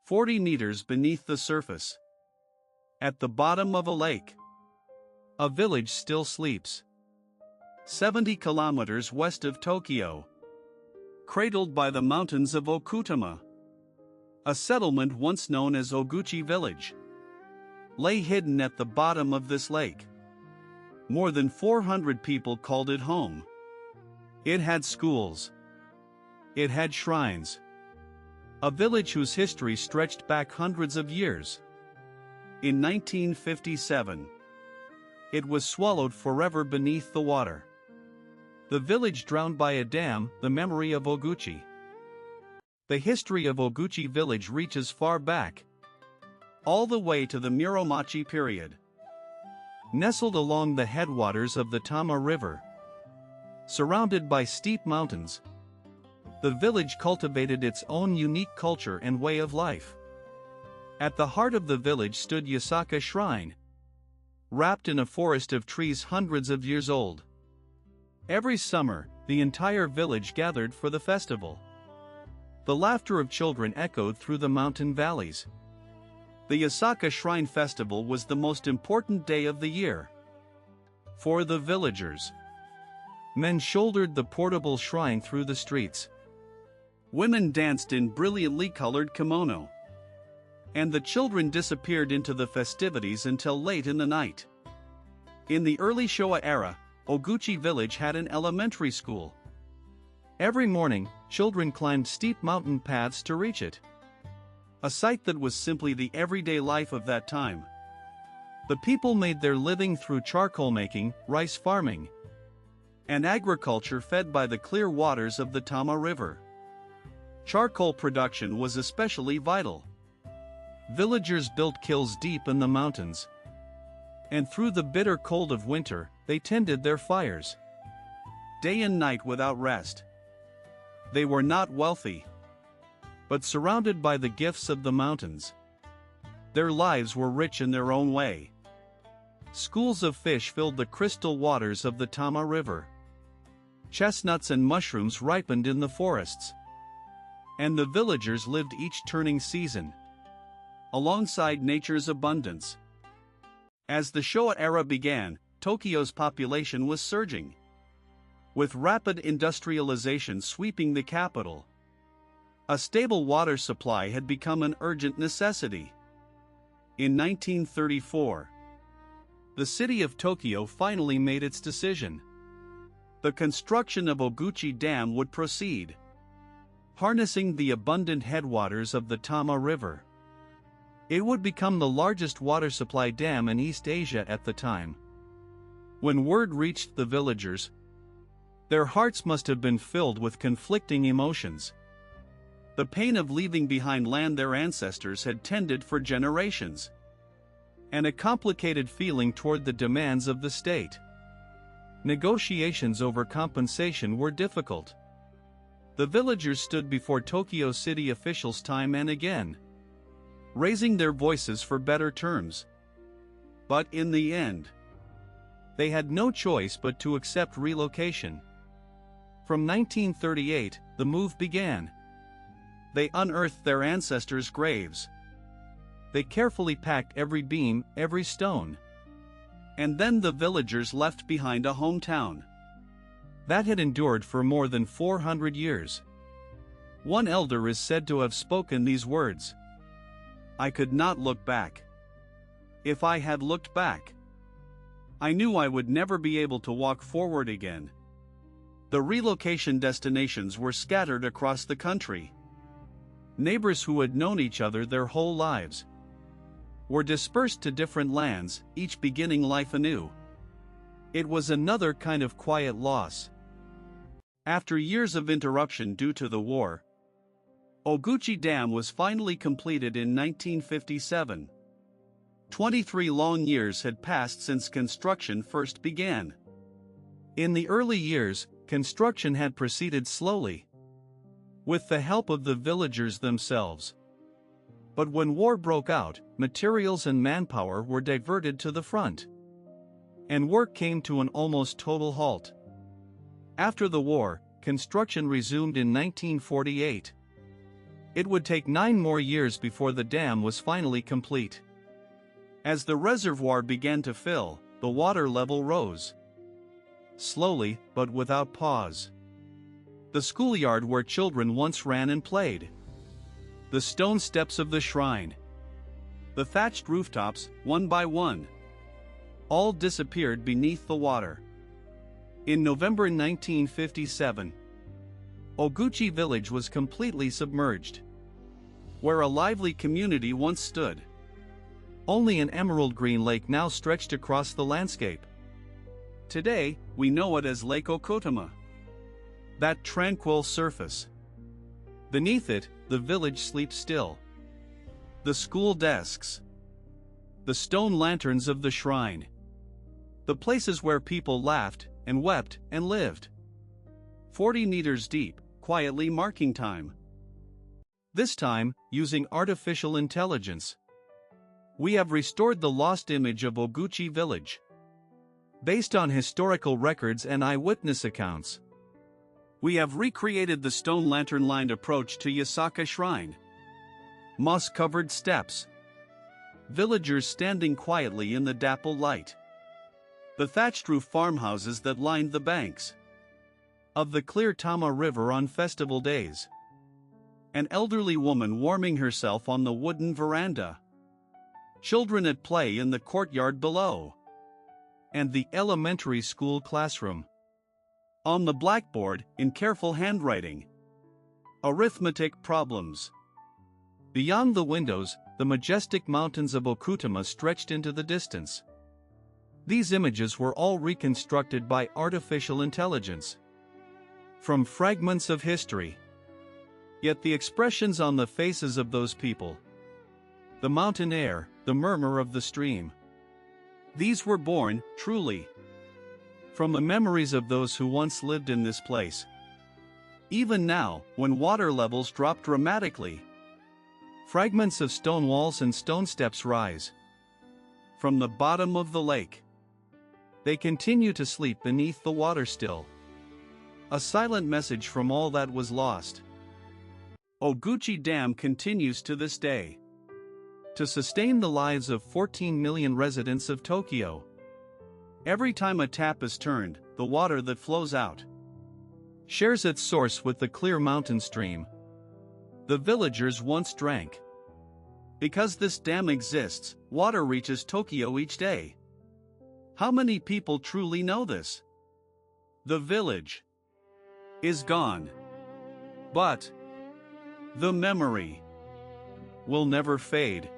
40 meters beneath the surface. At the bottom of a lake. A village still sleeps. 70 kilometers west of Tokyo. Cradled by the mountains of Okutama. A settlement once known as Ogouchi Village lay hidden at the bottom of this lake. More than 400 people called it home. It had schools. It had shrines. A village whose history stretched back hundreds of years. In 1957, it was swallowed forever beneath the water. The village drowned by a dam, the memory of Ogouchi. The history of Ogouchi Village reaches far back, all the way to the Muromachi period. Nestled along the headwaters of the Tama River, surrounded by steep mountains, the village cultivated its own unique culture and way of life. At the heart of the village stood Yasaka Shrine, wrapped in a forest of trees hundreds of years old. Every summer, the entire village gathered for the festival. The laughter of children echoed through the mountain valleys. The Yasaka Shrine Festival was the most important day of the year for the villagers. Men shouldered the portable shrine through the streets. Women danced in brilliantly colored kimono. And the children disappeared into the festivities until late in the night. In the early Showa era, Ogouchi Village had an elementary school. Every morning, children climbed steep mountain paths to reach it. A sight that was simply the everyday life of that time. The people made their living through charcoal making, rice farming, and agriculture fed by the clear waters of the Tama River. Charcoal production was especially vital. Villagers built kilns deep in the mountains, and through the bitter cold of winter, they tended their fires, day and night without rest. They were not wealthy, but surrounded by the gifts of the mountains. Their lives were rich in their own way. Schools of fish filled the crystal waters of the Tama River. Chestnuts and mushrooms ripened in the forests. And the villagers lived each turning season alongside nature's abundance. As the Showa era began, Tokyo's population was surging, with rapid industrialization sweeping the capital. A stable water supply had become an urgent necessity. In 1934, the city of Tokyo finally made its decision. The construction of Ogouchi Dam would proceed, harnessing the abundant headwaters of the Tama River. It would become the largest water supply dam in East Asia at the time. When word reached the villagers, their hearts must have been filled with conflicting emotions. The pain of leaving behind land their ancestors had tended for generations, and a complicated feeling toward the demands of the state. Negotiations over compensation were difficult. The villagers stood before Tokyo city officials time and again, raising their voices for better terms. But in the end, they had no choice but to accept relocation. From 1938, the move began. They unearthed their ancestors' graves. They carefully packed every beam, every stone. And then the villagers left behind a hometown that had endured for more than 400 years. One elder is said to have spoken these words: "I could not look back. If I had looked back, I knew I would never be able to walk forward again." The relocation destinations were scattered across the country. Neighbors who had known each other their whole lives were dispersed to different lands, each beginning life anew. It was another kind of quiet loss. After years of interruption due to the war, Ogouchi Dam was finally completed in 1957. 23 long years had passed since construction first began. In the early years, construction had proceeded slowly, with the help of the villagers themselves. But when war broke out, materials and manpower were diverted to the front, and work came to an almost total halt. After the war, construction resumed in 1948. It would take 9 more years before the dam was finally complete. As the reservoir began to fill, the water level rose. Slowly, but without pause. The schoolyard where children once ran and played. The stone steps of the shrine. The thatched rooftops, one by one. All disappeared beneath the water. In November 1957, Ogouchi Village was completely submerged. Where a lively community once stood, only an emerald green lake now stretched across the landscape. Today, we know it as Lake Okutama. That tranquil surface. Beneath it, the village sleeps still. The school desks. The stone lanterns of the shrine. The places where people laughed, and wept, and lived. 40 meters deep, quietly marking time. This time, using artificial intelligence. We have restored the lost image of Ogouchi Village. Based on historical records and eyewitness accounts. We have recreated the stone lantern-lined approach to Yasaka Shrine. Moss-covered steps. Villagers standing quietly in the dapple light. The thatched roof farmhouses that lined the banks of the clear Tama River on festival days. An elderly woman warming herself on the wooden veranda. Children at play in the courtyard below. And the elementary school classroom. On the blackboard, in careful handwriting. Arithmetic problems. Beyond the windows, the majestic mountains of Okutama stretched into the distance. These images were all reconstructed by artificial intelligence. From fragments of history. Yet the expressions on the faces of those people. The mountain air, the murmur of the stream. These were born, truly, from the memories of those who once lived in this place. Even now, when water levels drop dramatically, fragments of stone walls and stone steps rise from the bottom of the lake. They continue to sleep beneath the water still. A silent message from all that was lost. Ogouchi Dam continues to this day to sustain the lives of 14 million residents of Tokyo. Every time a tap is turned, the water that flows out shares its source with the clear mountain stream the villagers once drank. Because this dam exists, water reaches Tokyo each day. How many people truly know this? The village is gone. But the memory will never fade.